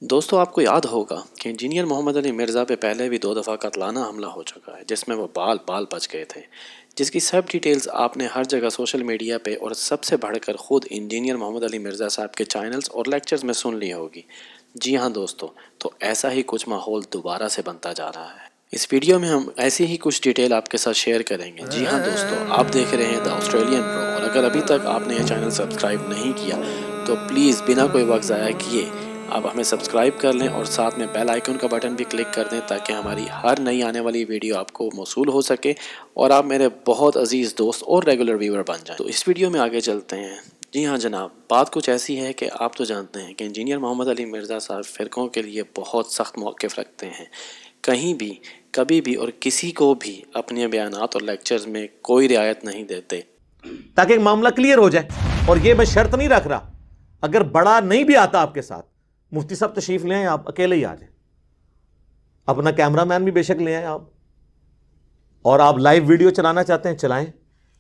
دوستو آپ کو یاد ہوگا کہ انجینئر محمد علی مرزا پہ پہلے بھی 2 دفعہ قاتلانہ حملہ ہو چکا ہے جس میں وہ بال بچ گئے تھے، جس کی سب ڈیٹیلز آپ نے ہر جگہ سوشل میڈیا پہ اور سب سے بڑھ کر خود انجینئر محمد علی مرزا صاحب کے چینلز اور لیکچرز میں سن لی ہوگی۔ جی ہاں دوستو، تو ایسا ہی کچھ ماحول دوبارہ سے بنتا جا رہا ہے۔ اس ویڈیو میں ہم ایسی ہی کچھ ڈیٹیل آپ کے ساتھ شیئر کریں گے۔ جی ہاں دوستو، آپ دیکھ رہے ہیں دا آسٹریلین برو، اور اگر ابھی تک آپ نے یہ چینل سبسکرائب نہیں کیا تو پلیز بنا کوئی وقت ضائع کیے آپ ہمیں سبسکرائب کر لیں اور ساتھ میں بیل آئیکن کا بٹن بھی کلک کر دیں تاکہ ہماری ہر نئی آنے والی ویڈیو آپ کو موصول ہو سکے اور آپ میرے بہت عزیز دوست اور ریگولر ویور بن جائیں۔ تو اس ویڈیو میں آگے چلتے ہیں۔ جی ہاں جناب، بات کچھ ایسی ہے کہ آپ تو جانتے ہیں کہ انجینئر محمد علی مرزا صاحب فرقوں کے لیے بہت سخت موقف رکھتے ہیں، کہیں بھی کبھی بھی اور کسی کو بھی اپنے بیانات اور لیکچرز میں کوئی رعایت نہیں دیتے، تاکہ ایک معاملہ کلیئر ہو جائے۔ اور یہ میں شرط نہیں رکھ رہا، اگر بڑا نہیں بھی آتا آپ کے ساتھ، مفتی صاحب تشریف لے آئیں، آپ اکیلے ہی آ جائیں، اپنا کیمرہ مین بھی بے شک لے آئیں آپ، اور آپ لائیو ویڈیو چلانا چاہتے ہیں چلائیں،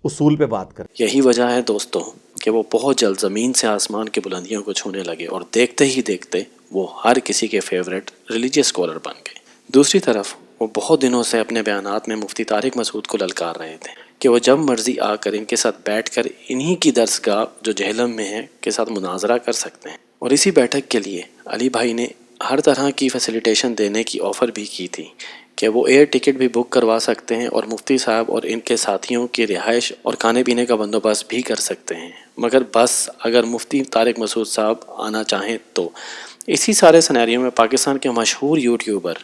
اصول پہ بات کریں۔ یہی وجہ ہے دوستوں کہ وہ بہت جلد زمین سے آسمان کی بلندیوں کو چھونے لگے اور دیکھتے ہی دیکھتے وہ ہر کسی کے فیورٹ ریلیجیس اسکالر بن گئے۔ دوسری طرف وہ بہت دنوں سے اپنے بیانات میں مفتی طارق مسعود کو للکار رہے تھے کہ وہ جب مرضی آ کر ان کے ساتھ بیٹھ کر انہی کی درسگاہ جو جہلم میں ہے کے ساتھ مناظرہ کر سکتے ہیں، اور اسی بیٹھک کے لیے علی بھائی نے ہر طرح کی فیسیلیٹیشن دینے کی آفر بھی کی تھی کہ وہ ایئر ٹکٹ بھی بک کروا سکتے ہیں اور مفتی صاحب اور ان کے ساتھیوں کی رہائش اور کھانے پینے کا بندوبست بھی کر سکتے ہیں، مگر بس اگر مفتی طارق مسعود صاحب آنا چاہیں تو۔ اسی سارے سینیریو میں پاکستان کے مشہور یوٹیوبر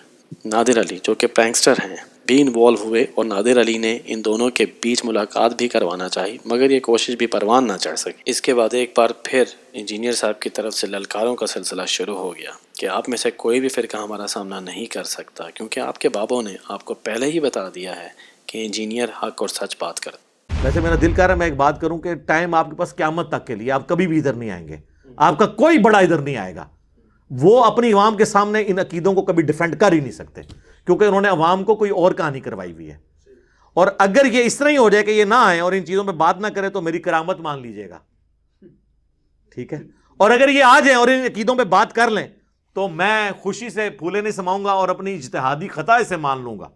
نادر علی جو کہ پرینکسٹر ہیں بھی انوالو ہوئے، اور نادر علی نے ان دونوں کے بیچ ملاقات بھی کروانا چاہی مگر یہ کوشش بھی پروان نہ چڑھ سکی۔ اس کے بعد ایک بار پھر انجینئر صاحب کی طرف سے للکاروں کا سلسلہ شروع ہو گیا کہ آپ میں سے کوئی بھی فرقہ ہمارا سامنا نہیں کر سکتا، کیونکہ آپ کے بابوں نے آپ کو پہلے ہی بتا دیا ہے کہ انجینئر حق اور سچ بات کرتا۔ ویسے میرا دل کر رہا ہے میں ایک بات کروں کہ ٹائم آپ کے پاس قیامت تک کے لیے، آپ کبھی بھی ادھر نہیں آئیں گے، آپ کا کوئی بڑا ادھر نہیں آئے گا، وہ اپنی عوام کے سامنے ان عقیدوں کو کبھی ڈیفینڈ کر ہی نہیں سکتے، کیونکہ انہوں نے عوام کو کوئی اور کہانی کروائی ہوئی ہے۔ اور اگر یہ اس طرح ہی ہو جائے کہ یہ نہ آئیں اور ان چیزوں پہ بات نہ کرے تو میری کرامت مان لیجئے گا، ٹھیک ہے؟ اور اگر یہ آ جائیں اور ان عقیدوں پہ بات کر لیں تو میں خوشی سے پھولے نہیں سماؤں گا اور اپنی اجتہادی خطا اسے مان لوں گا۔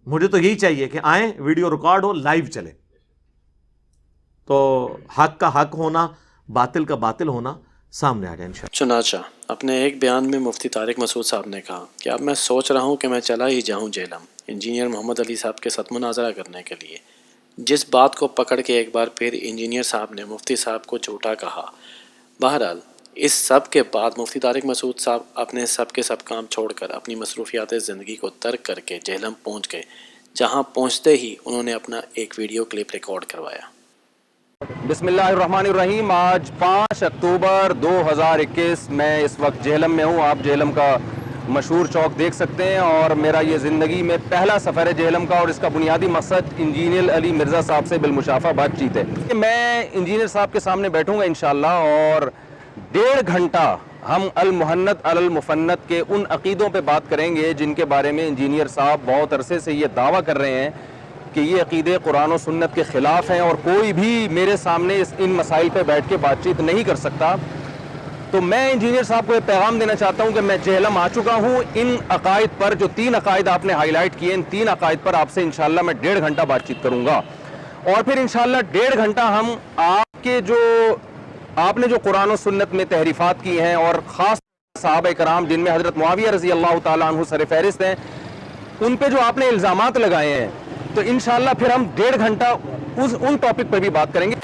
مجھے تو یہی چاہیے کہ آئیں، ویڈیو ریکارڈ ہو، لائیو چلے، تو حق کا حق ہونا، باطل کا باطل ہونا سامنے آ جائے انشاءاللہ۔ چنانچہ اپنے ایک بیان میں مفتی طارق مسعود صاحب نے کہا کہ اب میں سوچ رہا ہوں کہ میں چلا ہی جاؤں جہلم انجینئر محمد علی صاحب کے ساتھ مناظرہ کرنے کے لیے، جس بات کو پکڑ کے ایک بار پھر انجینئر صاحب نے مفتی صاحب کو جھوٹا کہا۔ بہرحال اس سب کے بعد مفتی طارق مسعود صاحب اپنے سب کے سب کام چھوڑ کر اپنی مصروفیات زندگی کو ترک کر کے جہلم پہنچ گئے، جہاں پہنچتے ہی انہوں نے اپنا ایک ویڈیو کلپ ریکارڈ کروایا۔ بسم اللہ الرحمن الرحیم۔ آج 5 اکتوبر 2021 میں اس وقت جہلم میں ہوں۔ آپ جہلم کا مشہور چوک دیکھ سکتے ہیں، اور میرا یہ زندگی میں پہلا سفر ہے جہلم کا، اور اس کا بنیادی مقصد انجینئر علی مرزا صاحب سے بالمشافہ بات چیت ہے۔ میں انجینئر صاحب کے سامنے بیٹھوں گا انشاءاللہ، اور 1.5 گھنٹہ ہم المحنت علی المفنت کے ان عقیدوں پہ بات کریں گے جن کے بارے میں انجینئر صاحب بہت عرصے سے یہ دعویٰ کر رہے ہیں کہ یہ عقیدے قرآن و سنت کے خلاف ہیں، اور کوئی بھی میرے سامنے ان مسائل پہ بیٹھ کے بات چیت نہیں کر سکتا۔ تو میں انجینئر صاحب کو یہ پیغام دینا چاہتا ہوں کہ میں جہلم آ چکا ہوں، ان عقائد پر جو 3 عقائد آپ نے ہائی لائٹ کیے، ان 3 عقائد پر آپ سے انشاءاللہ میں 1.5 گھنٹہ بات چیت کروں گا، اور پھر انشاءاللہ 1.5 گھنٹہ ہم آپ نے جو قرآن و سنت میں تحریفات کی ہیں، اور خاص صحابہ کرام جن میں حضرت معاویہ رضی اللہ تعالیٰ عنہ سر فہرست ہیں، ان پہ جو آپ نے الزامات لگائے ہیں، تو انشاءاللہ پھر ہم 1.5 گھنٹہ ان ٹاپک پہ بھی بات کریں گے۔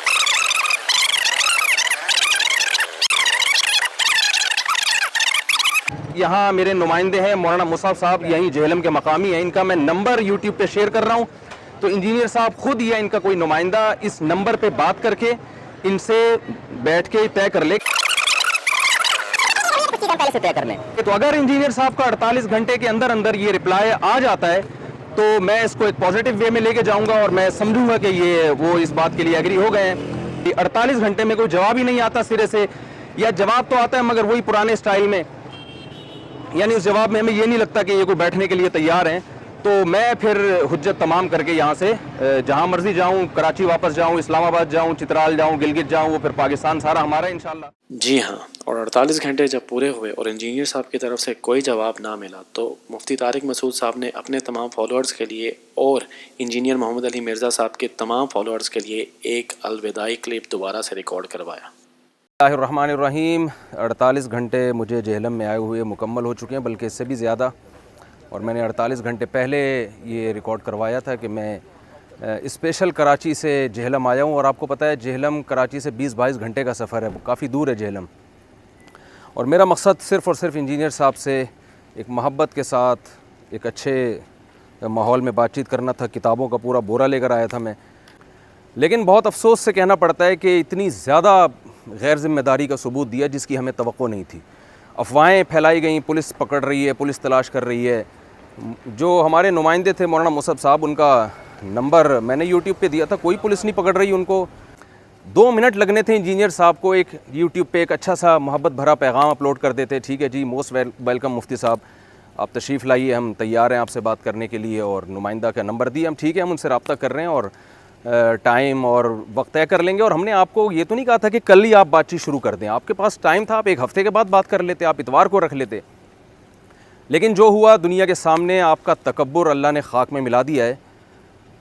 یہاں میرے نمائندے ہیں مولانا مصعب صاحب، یہیں جہلم کے مقامی ہیں، ان کا میں نمبر یوٹیوب پہ شیئر کر رہا ہوں، تو انجینئر صاحب خود یا ان کا کوئی نمائندہ اس نمبر پہ بات کر کے ان سے بیٹھ کے طے کر لے، تو اگر انجینئر صاحب کا 48 گھنٹے کے اندر اندر یہ رپلائی آ جاتا ہے تو میں اس کو ایک پازیٹیو وے میں لے کے جاؤں گا، اور میں سمجھوں گا کہ وہ اس بات کے لیے ایگری ہو گئے ہیں۔ 48 گھنٹے میں کوئی جواب ہی نہیں آتا سرے سے، یا جواب تو آتا ہے مگر وہی پرانے سٹائل میں، یعنی اس جواب میں ہمیں یہ نہیں لگتا کہ یہ کوئی بیٹھنے کے لیے تیار ہیں، تو میں پھر حجت تمام کر کے یہاں سے جہاں مرضی جاؤں، کراچی واپس جاؤں، اسلام آباد جاؤں، چترال جاؤں، گلگت جاؤں، وہ پھر پاکستان سارا ہمارا ہے انشاءاللہ۔ جی ہاں، اور 48 گھنٹے جب پورے ہوئے اور انجینئر صاحب کی طرف سے کوئی جواب نہ ملا تو مفتی طارق مسعود صاحب نے اپنے تمام فالوورز کے لیے اور انجینئر محمد علی مرزا صاحب کے تمام فالوورز کے لیے ایک الوداعی کلپ دوبارہ سے ریکارڈ کروایا۔ بسم اللہ الرحمن الرحیم۔ 48 گھنٹے مجھے جہلم میں آئے ہوئے مکمل ہو چکے ہیں، بلکہ اس سے بھی زیادہ، اور میں نے 48 گھنٹے پہلے یہ ریکارڈ کروایا تھا کہ میں اسپیشل کراچی سے جہلم آیا ہوں، اور آپ کو پتہ ہے جہلم کراچی سے 20-22 گھنٹے کا سفر ہے، کافی دور ہے جہلم، اور میرا مقصد صرف اور صرف انجینئر صاحب سے ایک محبت کے ساتھ ایک اچھے ماحول میں بات چیت کرنا تھا۔ کتابوں کا پورا بورا لے کر آیا تھا میں، لیکن بہت افسوس سے کہنا پڑتا ہے کہ اتنی زیادہ غیر ذمہ داری کا ثبوت دیا جس کی ہمیں توقع نہیں تھی۔ افواہیں پھیلائی گئیں، پولیس پکڑ رہی ہے، پولیس تلاش کر رہی ہے۔ جو ہمارے نمائندے تھے مولانا مصعب صاحب، ان کا نمبر میں نے یوٹیوب پہ دیا تھا، کوئی پولیس نہیں پکڑ رہی ان کو۔ 2 منٹ لگنے تھے انجینئر صاحب کو ایک یوٹیوب پہ ایک اچھا سا محبت بھرا پیغام اپلوڈ کر دیتے، ٹھیک ہے جی موسٹ ویلکم مفتی صاحب، آپ تشریف لائیے، ہم تیار ہیں آپ سے بات کرنے کے لیے، اور نمائندہ کا نمبر دیا، ہم ٹھیک ہے ہم ان سے رابطہ کر رہے ہیں اور ٹائم اور وقت طے کر لیں گے۔ اور ہم نے آپ کو یہ تو نہیں کہا تھا کہ کل ہی آپ بات چیت شروع کر دیں، آپ کے پاس ٹائم تھا، آپ 1 ہفتے کے بعد بات کر لیتے، آپ اتوار کو رکھ لیتے، لیکن جو ہوا دنیا کے سامنے آپ کا تکبر اللہ نے خاک میں ملا دیا ہے،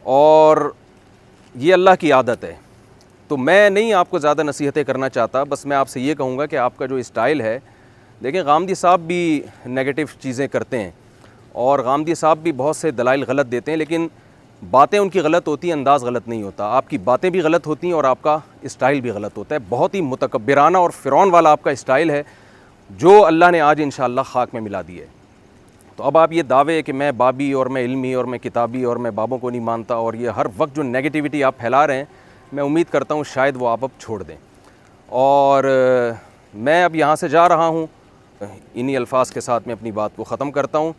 اور یہ اللہ کی عادت ہے۔ تو میں نہیں آپ کو زیادہ نصیحتیں کرنا چاہتا، بس میں آپ سے یہ کہوں گا کہ آپ کا جو اسٹائل ہے، دیکھیں غامدی صاحب بھی نیگیٹو چیزیں کرتے ہیں، اور غامدی صاحب بھی بہت سے دلائل غلط دیتے ہیں، لیکن باتیں ان کی غلط ہوتی ہیں، انداز غلط نہیں ہوتا۔ آپ کی باتیں بھی غلط ہوتی ہیں اور آپ کا اسٹائل بھی غلط ہوتا ہے، بہت ہی متکبرانہ اور فرعون والا آپ کا اسٹائل ہے، جو اللہ نے آج انشاءاللہ خاک میں ملا دی ہے۔ تو اب آپ یہ دعوے کہ میں بابی اور میں علمی اور میں کتابی اور میں بابوں کو نہیں مانتا، اور یہ ہر وقت جو نیگیٹیوٹی آپ پھیلا رہے ہیں، میں امید کرتا ہوں شاید وہ آپ اب چھوڑ دیں۔ اور میں اب یہاں سے جا رہا ہوں، انہی الفاظ کے ساتھ میں اپنی بات کو ختم کرتا ہوں،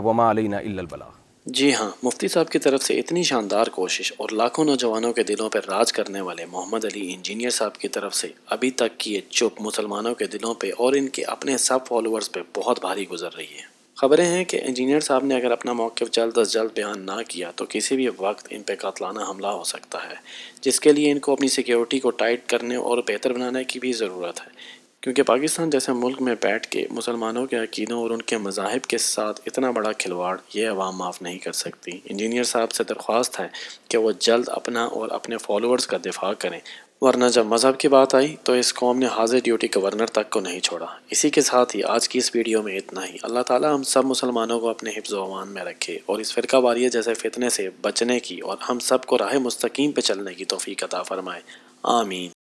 وما علینا الا البلاغ۔ جی ہاں، مفتی صاحب کی طرف سے اتنی شاندار کوشش اور لاکھوں نوجوانوں کے دلوں پر راج کرنے والے محمد علی انجینئر صاحب کی طرف سے ابھی تک کی یہ چپ مسلمانوں کے دلوں پہ اور ان کے اپنے سب فالوورز پہ بہت بھاری گزر رہی ہے۔ خبریں ہیں کہ انجینئر صاحب نے اگر اپنا موقف جلد از جلد بیان نہ کیا تو کسی بھی وقت ان پہ قاتلانہ حملہ ہو سکتا ہے، جس کے لیے ان کو اپنی سیکیورٹی کو ٹائٹ کرنے اور بہتر بنانے کی بھی ضرورت ہے، کیونکہ پاکستان جیسے ملک میں بیٹھ کے مسلمانوں کے عقیدوں اور ان کے مذاہب کے ساتھ اتنا بڑا کھلواڑ یہ عوام معاف نہیں کر سکتی۔ انجینئر صاحب سے درخواست ہے کہ وہ جلد اپنا اور اپنے فالوورز کا دفاع کریں، ورنہ جب مذہب کی بات آئی تو اس قوم نے حاضر ڈیوٹی گورنر تک کو نہیں چھوڑا۔ اسی کے ساتھ ہی آج کی اس ویڈیو میں اتنا ہی۔ اللہ تعالی ہم سب مسلمانوں کو اپنے حفظ و امان میں رکھے اور اس فرقہ واریت جیسے فتنے سے بچنے کی اور ہم سب کو راہ مستقیم پہ چلنے کی توفیق عطا فرمائے، آمین۔